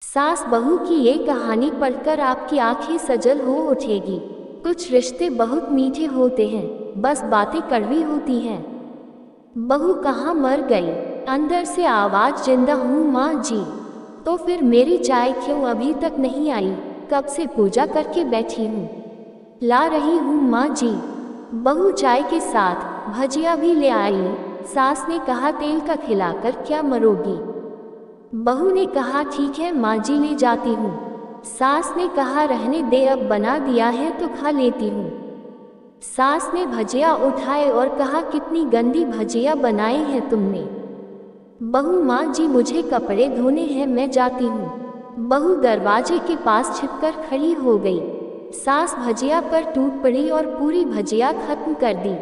सास बहू की ये कहानी पढ़कर आपकी आंखें सजल हो उठेगी। कुछ रिश्ते बहुत मीठे होते हैं, बस बातें कड़वी होती हैं। बहू कहाँ मर गई? अंदर से आवाज, जिंदा हूँ माँ जी। तो फिर मेरी चाय क्यों अभी तक नहीं आई? कब से पूजा करके बैठी हूँ, ला रही हूँ माँ जी। बहू चाय के साथ भजिया भी ले आई। सास ने कहा, तेल का खिलाकर क्या मरोगी? बहू ने कहा, ठीक है माँ जी, ले जाती हूँ। सास ने कहा, रहने दे, अब बना दिया है तो खा लेती हूँ। सास ने भजिया उठाए और कहा, कितनी गंदी भजिया बनाई है तुमने। बहू, माँ जी मुझे कपड़े धोने हैं, मैं जाती हूँ। बहू दरवाजे के पास छिपकर खड़ी हो गई। सास भजिया पर टूट पड़ी और पूरी भजिया खत्म कर दी।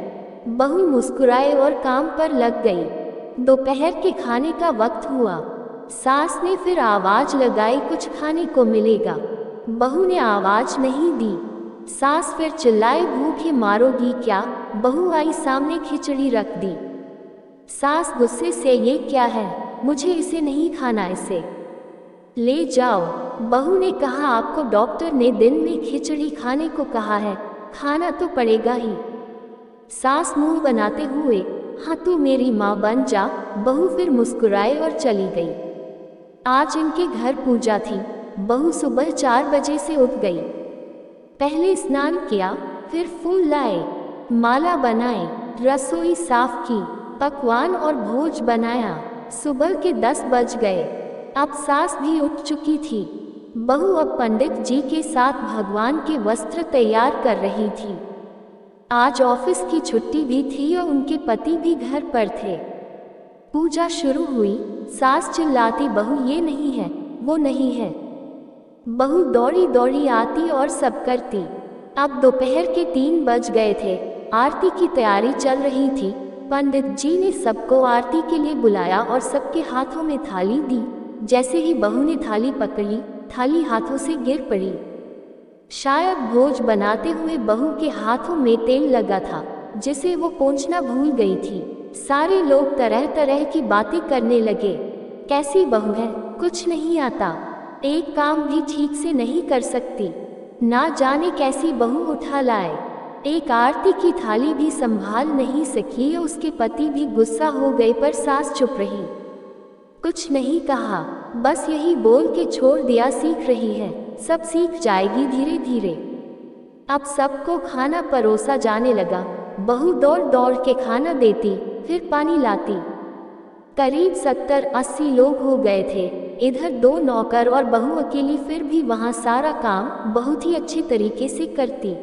बहू मुस्कुराए और काम पर लग गई। दोपहर के खाने का वक्त हुआ। सास ने फिर आवाज लगाई, कुछ खाने को मिलेगा? बहू ने आवाज नहीं दी। सास फिर चिल्लाए, भूखे मारोगी क्या? बहू आई सामने, खिचड़ी रख दी। सास गुस्से से, ये क्या है? मुझे इसे नहीं खाना, इसे ले जाओ। बहू ने कहा, आपको डॉक्टर ने दिन में खिचड़ी खाने को कहा है, खाना तो पड़ेगा ही। सास मुंह बनाते हुए, हाँ तू मेरी माँ बन जा। बहू फिर मुस्कुराए और चली गई। आज इनके घर पूजा थी। बहू सुबह 4 बजे से उठ गई। पहले स्नान किया, फिर फूल लाए, माला बनाए, रसोई साफ की, पकवान और भोज बनाया। सुबह के 10 बज गए। अब सास भी उठ चुकी थी। बहू अब पंडित जी के साथ भगवान के वस्त्र तैयार कर रही थी। आज ऑफिस की छुट्टी भी थी और उनके पति भी घर पर थे। पूजा शुरू हुई। सास चिल्लाती, बहू ये नहीं है, वो नहीं है। बहू दौड़ी दौड़ी आती और सब करती। अब दोपहर के 3 बज गए थे। आरती की तैयारी चल रही थी। पंडित जी ने सबको आरती के लिए बुलाया और सबके हाथों में थाली दी। जैसे ही बहू ने थाली पकड़ी, थाली हाथों से गिर पड़ी। शायद भोज बनाते हुए बहू के हाथों में तेल लगा था, जिसे वो पोंछना भूल गई थी। सारे लोग तरह तरह की बातें करने लगे। कैसी बहू है, कुछ नहीं आता, एक काम भी ठीक से नहीं कर सकती, ना जाने कैसी बहू उठा लाए। एक आरती की थाली भी संभाल नहीं सकी। उसके पति भी गुस्सा हो गए, पर सास चुप रही, कुछ नहीं कहा, बस यही बोल के छोड़ दिया, सीख रही है, सब सीख जाएगी धीरे धीरे। अब सबको खाना परोसा जाने लगा। बहू दौड़ दौड़ के खाना देती, फिर पानी लाती। करीब 70-80 लोग हो गए थे। इधर 2 नौकर और बहू अकेली, फिर भी वहाँ सारा काम बहुत ही अच्छे तरीके से करती।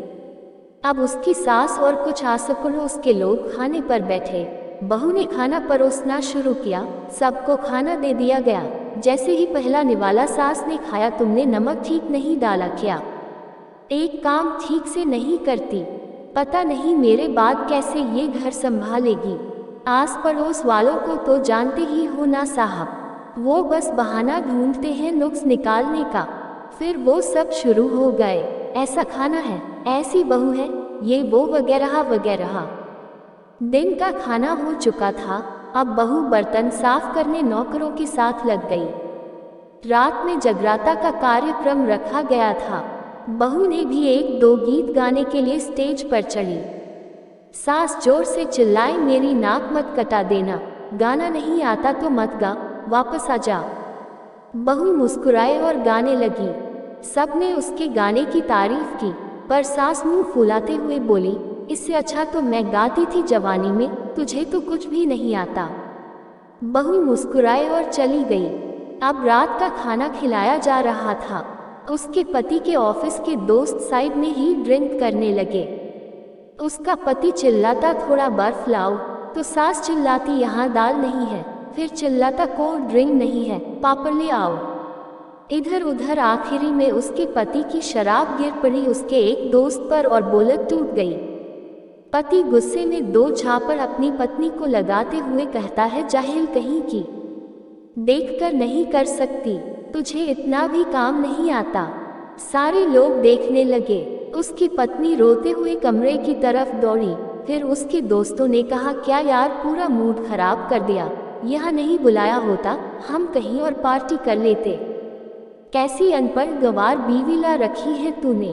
अब उसकी सास और कुछ आस-पड़ोस उसके लोग खाने पर बैठे। बहू ने खाना परोसना शुरू किया। सबको खाना दे दिया गया। जैसे ही पहला निवाला सास ने खाया, तुमने नमक ठीक नहीं डाला क्या? एक काम ठीक से नहीं करती, पता नहीं मेरे बाद कैसे ये घर संभालेगी। आस पड़ोस वालों को तो जानते ही हो ना साहब, वो बस बहाना ढूंढते हैं नुक्स निकालने का। फिर वो सब शुरू हो गए, ऐसा खाना है, ऐसी बहू है, ये वो वगैरह वगैरह। दिन का खाना हो चुका था। अब बहू बर्तन साफ करने नौकरों के साथ लग गई। रात में जगराता का कार्यक्रम रखा गया था। बहू ने भी 1-2 गीत गाने के लिए स्टेज पर चढ़ी। सास जोर से चिल्लाई, मेरी नाक मत कटा देना, गाना नहीं आता तो मत गा, वापस आ जा। बहू मुस्कुराए और गाने लगी। सबने उसके गाने की तारीफ की, पर सास मुंह फुलाते हुए बोली, इससे अच्छा तो मैं गाती थी जवानी में, तुझे तो कुछ भी नहीं आता। बहू मुस्कुराए और चली गई। अब रात का खाना खिलाया जा रहा था। उसके पति के ऑफिस के दोस्त साइड में ही ड्रिंक करने लगे। उसका पति चिल्लाता, थोड़ा बर्फ लाओ, तो सास चिल्लाती, यहाँ दाल नहीं है। फिर चिल्लाता, कोल्ड ड्रिंक नहीं है, पापड़ ले आओ। इधर उधर आखिरी में उसके पति की शराब गिर पड़ी उसके एक दोस्त पर और बोलत टूट गई। पति गुस्से में 2 झापड़ अपनी पत्नी को लगाते हुए कहता है, जाहिल कहीं की, देखकर नहीं कर सकती, तुझे इतना भी काम नहीं आता। सारे लोग देखने लगे। उसकी पत्नी रोते हुए कमरे की तरफ दौड़ी। फिर उसके दोस्तों ने कहा, क्या यार, पूरा मूड खराब कर दिया, यहाँ नहीं बुलाया होता, हम कहीं और पार्टी कर लेते। कैसी अनपढ़ गंवार बीवी ला रखी है तूने।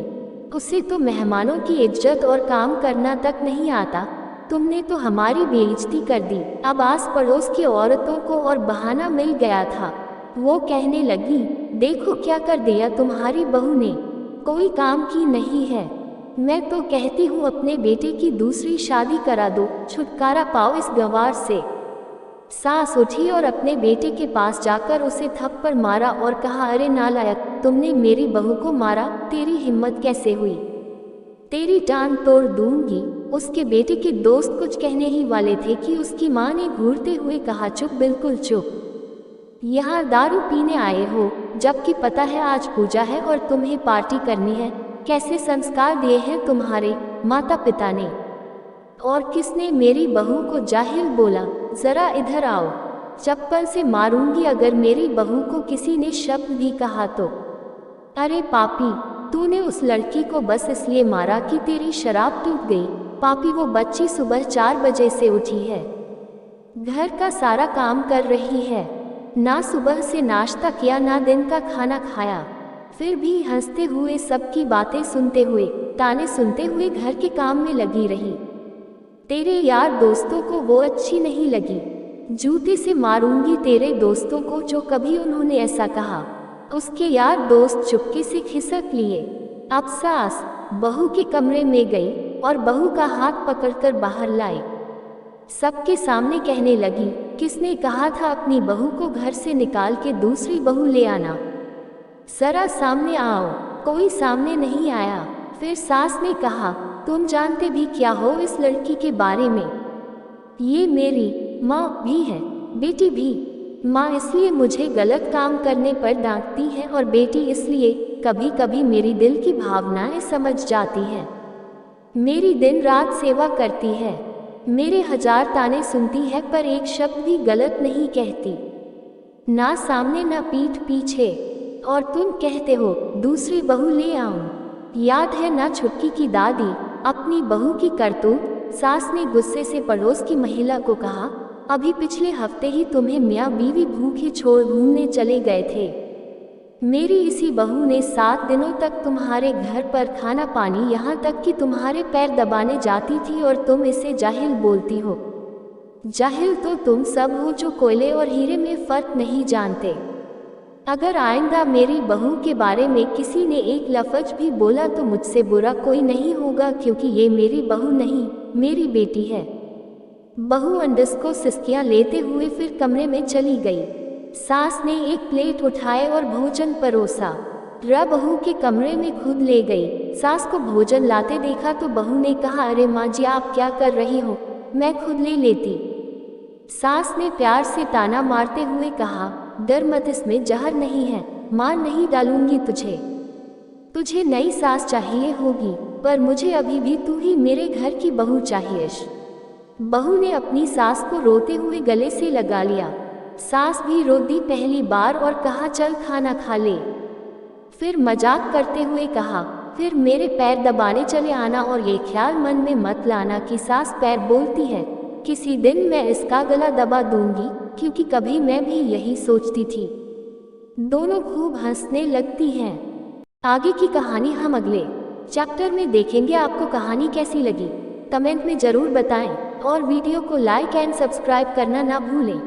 उसे तो मेहमानों की इज्जत और काम करना तक नहीं आता। तुमने तो हमारी बेइज्जती कर दी। अब आस पड़ोस की औरतों को और बहाना मिल गया था। वो कहने लगी, देखो क्या कर दिया तुम्हारी बहू ने, कोई काम की नहीं है। मैं तो कहती हूँ अपने बेटे की दूसरी शादी करा दो, छुटकारा पाओ इस गंवार से। सास उठी और अपने बेटे के पास जाकर उसे थप्पड़ मारा और कहा, अरे नालायक, तुमने मेरी बहू को मारा, तेरी हिम्मत कैसे हुई, तेरी टांग तोड़ दूंगी। उसके बेटे के दोस्त कुछ कहने ही वाले थे कि उसकी माँ ने घूरते हुए कहा, चुप, बिल्कुल चुप, यहाँ दारू पीने आए हो, जबकि पता है आज पूजा है और तुम्हें पार्टी करनी है। कैसे संस्कार दिए हैं तुम्हारे माता पिता ने, और किसने मेरी बहू को जाहिल बोला। जरा इधर आओ, चप्पल से मारूंगी अगर मेरी बहू को किसी ने शब्द भी कहा तो। अरे पापी, तूने उस लड़की को बस इसलिए मारा कि तेरी शराब टूट गई। पापी, वो बच्ची सुबह 4 बजे से उठी है, घर का सारा काम कर रही है, ना सुबह से नाश्ता किया ना दिन का खाना खाया, फिर भी हंसते हुए सबकी बातें सुनते हुए, ताने सुनते हुए घर के काम में लगी रही। तेरे यार दोस्तों को वो अच्छी नहीं लगी। जूते से मारूंगी तेरे दोस्तों को जो कभी उन्होंने ऐसा कहा। उसके यार दोस्त चुपके से खिसक लिए। अब सास बहू के कमरे में गई और बहू का हाथ पकड़कर बाहर लाई। सबके सामने कहने लगी, किसने कहा था अपनी बहू को घर से निकाल के दूसरी बहू ले आना, जरा सामने आओ। कोई सामने नहीं आया। फिर सास ने कहा, तुम जानते भी क्या हो इस लड़की के बारे में, ये मेरी माँ भी है, बेटी भी। माँ इसलिए मुझे गलत काम करने पर डांटती है और बेटी इसलिए कभी कभी मेरी दिल की भावनाएं समझ जाती है। मेरी दिन रात सेवा करती है, मेरे 1000 ताने सुनती है पर एक शब्द भी गलत नहीं कहती, ना सामने ना पीठ पीछे। और तुम कहते हो दूसरी बहू ले आऊं। याद है ना छुटकी की दादी, अपनी बहू की करतूत। सास ने गुस्से से पड़ोस की महिला को कहा, अभी पिछले हफ्ते ही तुम्हें मियाँ बीवी भूखे छोड़ घूमने चले गए थे। मेरी इसी बहू ने 7 दिनों तक तुम्हारे घर पर खाना पानी, यहाँ तक कि तुम्हारे पैर दबाने जाती थी और तुम इसे जाहिल बोलती हो। जाहिल तो तुम सब हो जो कोयले और हीरे में फर्क नहीं जानते। अगर आइंदा मेरी बहू के बारे में किसी ने एक लफ्ज भी बोला तो मुझसे बुरा कोई नहीं होगा, क्योंकि ये मेरी बहू नहीं, मेरी बेटी है। बहू अंडस को सिसकियां लेते हुए फिर कमरे में चली गई। सास ने एक प्लेट उठाए और भोजन परोसा। बहू के कमरे में खुद ले गई। सास को भोजन लाते देखा तो बहू ने कहा, अरे माँ जी, आप क्या कर रही हो, मैं खुद ले लेती। सास ने प्यार से ताना मारते हुए कहा, डर मत, इसमें जहर नहीं है, मार नहीं डालूंगी तुझे। तुझे नई सास चाहिए होगी, पर मुझे अभी भी तू ही मेरे घर की बहू चाहिए। बहू ने अपनी सास को रोते हुए गले से लगा लिया। सास भी रो दी पहली बार और कहा, चल खाना खा ले। फिर मजाक करते हुए कहा, फिर मेरे पैर दबाने चले आना और ये ख्याल मन में मत लाना कि सास पैर बोलती है, किसी दिन मैं इसका गला दबा दूंगी, क्योंकि कभी मैं भी यही सोचती थी। दोनों खूब हंसने लगती हैं। आगे की कहानी हम अगले चैप्टर में देखेंगे। आपको कहानी कैसी लगी कमेंट में ज़रूर बताएं और वीडियो को लाइक एंड सब्सक्राइब करना ना भूलें।